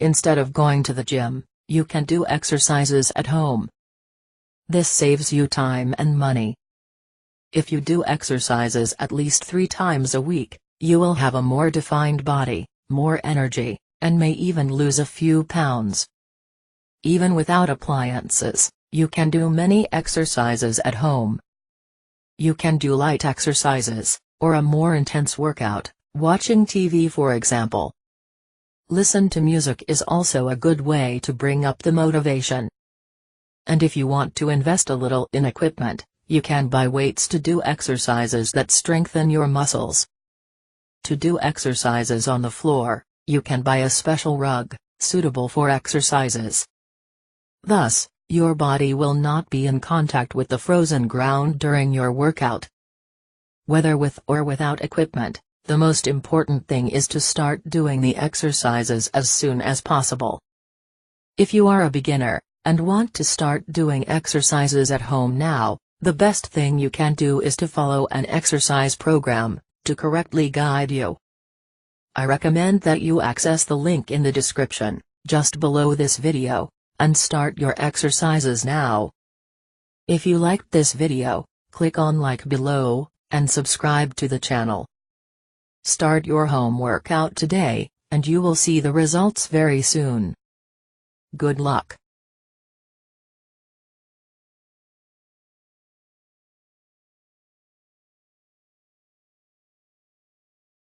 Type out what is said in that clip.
Instead of going to the gym, you can do exercises at home. This saves you time and money. If you do exercises at least 3 times a week, you will have a more defined body, more energy, and may even lose a few pounds. Even without appliances, you can do many exercises at home. You can do light exercises, or a more intense workout, watching TV for example. Listen to music is also a good way to bring up the motivation. And if you want to invest a little in equipment, you can buy weights to do exercises that strengthen your muscles. To do exercises on the floor, you can buy a special rug, suitable for exercises. Thus, your body will not be in contact with the frozen ground during your workout. Whether with or without equipment, the most important thing is to start doing the exercises as soon as possible. If you are a beginner, and want to start doing exercises at home now, the best thing you can do is to follow an exercise program, to correctly guide you. I recommend that you access the link in the description, just below this video, and start your exercises now. If you liked this video, click on like below, and subscribe to the channel. Start your home workout today, and you will see the results very soon. Good luck.